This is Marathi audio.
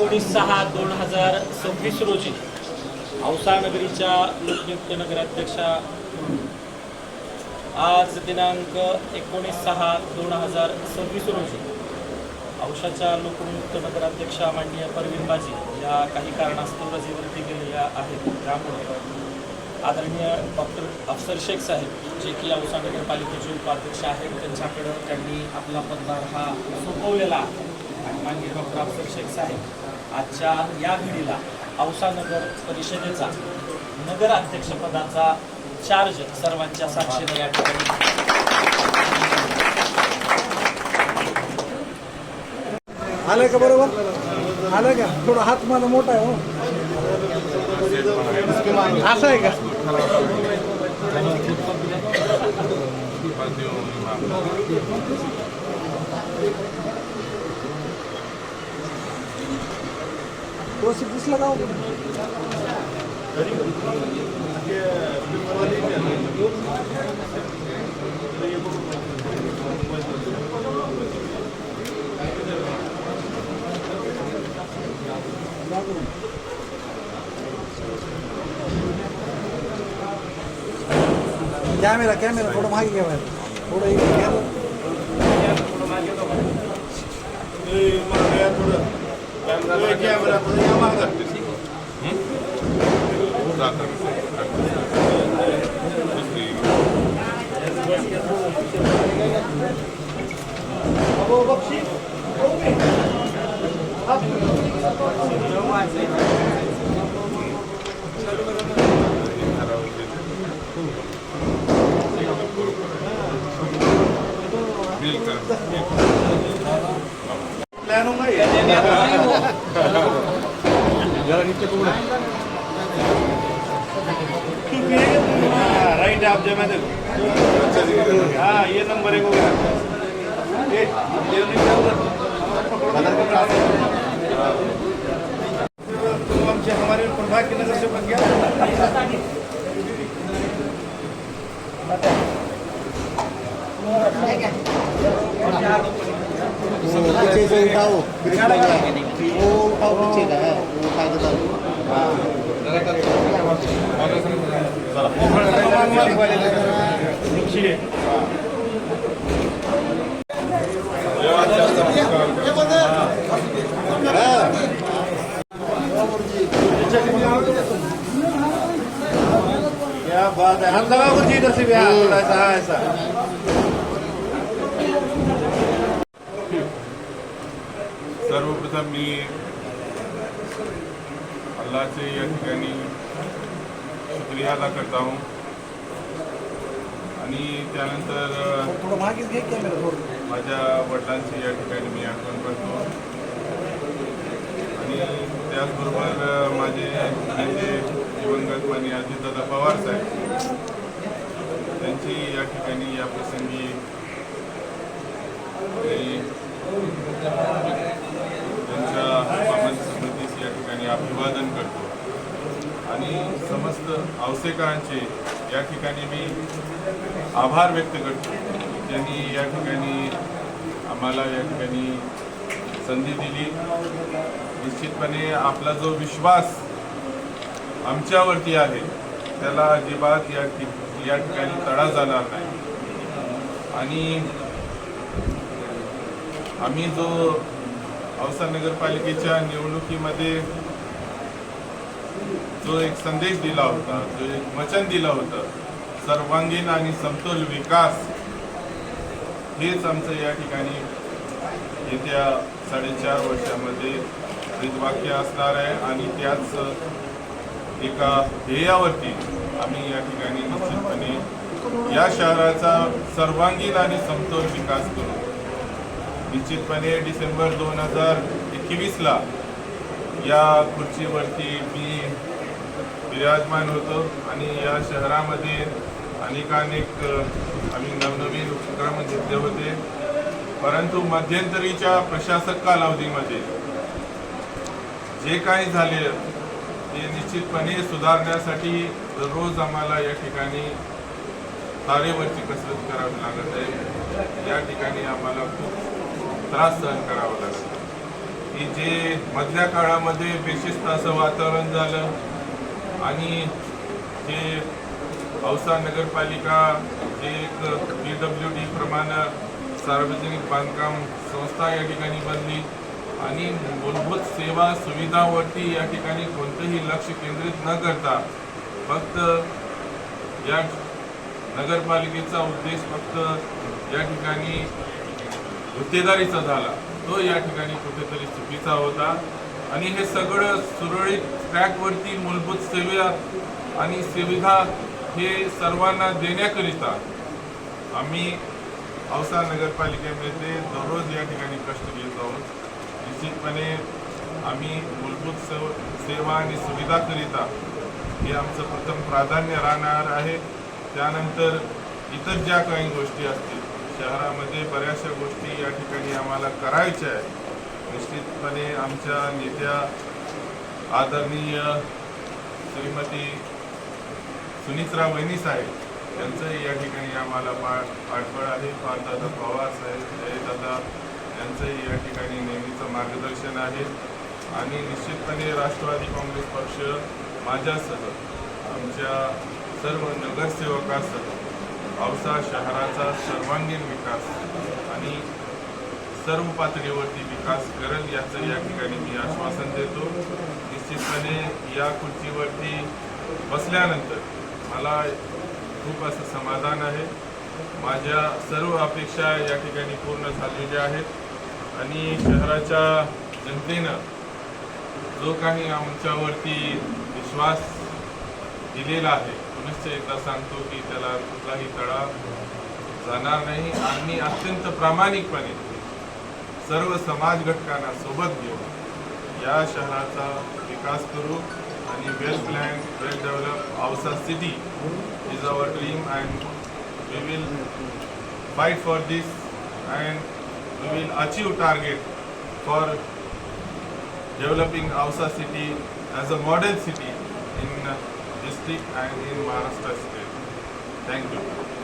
19/6/2026 रोजी औसा नगरीच्या लोकनियुक्त नगराध्यक्षा आज दिनांक 19/6/2026 रोजी औशाच्या लोकनियुक्त नगराध्यक्षा माननीय परवीन बाजी या काही कारणास्तव रजेवरती गेलेल्या आहेत। त्यामुळे आदरणीय डॉक्टर अफसर शेख साहेब जे की औसा नगरपालिकेचे उपाध्यक्ष आहेत त्यांच्याकडे त्यांनी आपला पदभार हा सोपवलेला आहे आणि माननीय डॉक्टर अफसर शेख साहेब आजच्या या घडीला औसा नगर परिषदेचा नगराध्यक्षपदाचा चार्ज सर्वांच्या साक्षीने या ठिकाणी आलं का? बरोबर आलं का? थोडा हात माझा मोठा आहे हो, असं आहे का? प्रोसेस दिसला का? कॅमेरा थोडं मागे घ्या, थोडं प्लान होगा ये जरा नीचे को राइट आप जमा दे। हाँ ये नंबर 1 हो गया। तुम हमसे हमारे प्रभाग की नजर से बन गया। पीछे से उठाओ, वो उठाओ पीछे का है, वो उठा के डालो। क्या बात है, हाथ लगा गुरुजी इधर से भी, थोड़ा ऐसा सर्वप्रथम मी अल्लाहचे या ठिकाणी शुक्रिया अदा करता हूँ आणि त्यानंतर माझ्या वडिलांची या ठिकाणी मी आठवण करतो आणि त्याचबरोबर माझे नेते दिवंगत माननीय अजितदादा पवार साहेब त्यांची या ठिकाणी या प्रसंगी त्यांच्या पावन स्मृतीस या ठिकाणी अभिवादन करतो आणि समस्त औसेकरांचे या ठिकाणी मी आभार व्यक्त करतो। त्यांनी या ठिकाणी आम्हाला या ठिकाणी संधी दिली। निश्चितपणे आपला जो विश्वास आमच्यावरती आहे त्याला अजिबात या ठिकाणी तडा जाणार नाही आणि आम्ही जो औसा नगरपालिकेच्या निवडणुकीमध्ये जो एक संदेश दिला होता, जो एक वचन दिलं होतं, सर्वांगीण आणि समतोल विकास, हेच आमचं या ठिकाणी येत्या 4.5 वर्षामध्ये ब्रीदवाक्य असणार आहे आणि त्याच एका ध्येयावरती आम्ही या ठिकाणी निश्चितपणे या शहराचा सर्वांगीण आणि समतोल विकास करू। निश्चितपणे डिसेंबर 2021ला या खुर्चीवरती मी विराजमान होतो आणि या शहरामध्ये अनेक आम्ही नवनवीन उपक्रम घेतले होते, परंतु मध्यंतरीच्या प्रशासक कालावधीमध्ये जे काही झाले ते निश्चितपणे सुधारण्यासाठी दररोज आम्हाला या ठिकाणी तारेवरची कसरत करावी लागत आहे। या ठिकाणी आम्हाला खूप त्रास सहन करावा लागत। की जे मधल्या काळामध्ये बेशिस्त असं वातावरण झालं आणि जे औसा नगरपालिका जे एक PWD प्रमाणे सार्वजनिक बांधकाम संस्था या ठिकाणी बनली आणि मूलभूत सेवा सुविधांवरती या ठिकाणी कोणतंही लक्ष केंद्रित न करता फक्त या नगरपालिकेचा उद्देश फक्त या ठिकाणी गुत्तेदारीचा झाला, तो या ठिकाणी कुठेतरी चुकीचा होता. आणि हे सगळं सुरळीत ट्रॅकवरती मूलभूत सेवा आणि सुविधा हे सर्वांना देण्याकरिता आम्ही औसा नगरपालिकेमध्ये दररोज या ठिकाणी कष्ट घेत आहोत. निश्चितपणे आम्ही मूलभूत सेवा आणि सुविधाकरिता हे आमचं प्रथम प्राधान्य राहणार आहे. त्यानंतर इतर ज्या काही गोष्टी असतील शहरामध्ये बऱ्याचशा गोष्टी या ठिकाणी आम्हाला करायच्या आहेत. निश्चितपणे आमच्या नेत्या आदरणीय श्रीमती सुनित्रा वहिनी साहेब यांचंही या ठिकाणी आम्हाला पाठबळ आहे. पालदादा पवार साहेब, जयदादा यांचंही या ठिकाणी नेहमीचं मार्गदर्शन आहे. आणि निश्चितपणे राष्ट्रवादी काँग्रेस पक्ष माझ्यासह आमच्या सर्व नगरसेवकासह औसा शहराचा सर्वांगीण विकास आणि सर्व पातळीवरती विकास करेल याचं या ठिकाणी मी आश्वासन देतो. निश्चितपणे या खुर्चीवरती बसल्यानंतर मला खूप असं समाधान आहे. माझ्या सर्व अपेक्षा या ठिकाणी पूर्ण झालेल्या आहेत आणि शहराच्या जनतेनं जो काही आमच्यावरती विश्वास दिलेला आहे, पुनश्च एकदा सांगतो की त्याला कुठलाही तडा जाणार नाही. आम्ही अत्यंत प्रामाणिकपणे सर्व समाज घटकांना सोबत घेऊन या शहराचा विकास करू आणि well plan, well develop Ausa city is our dream and we will fight for this and we will achieve target for developing Ausa city as a model city in district and in Maharashtra state. Thank you.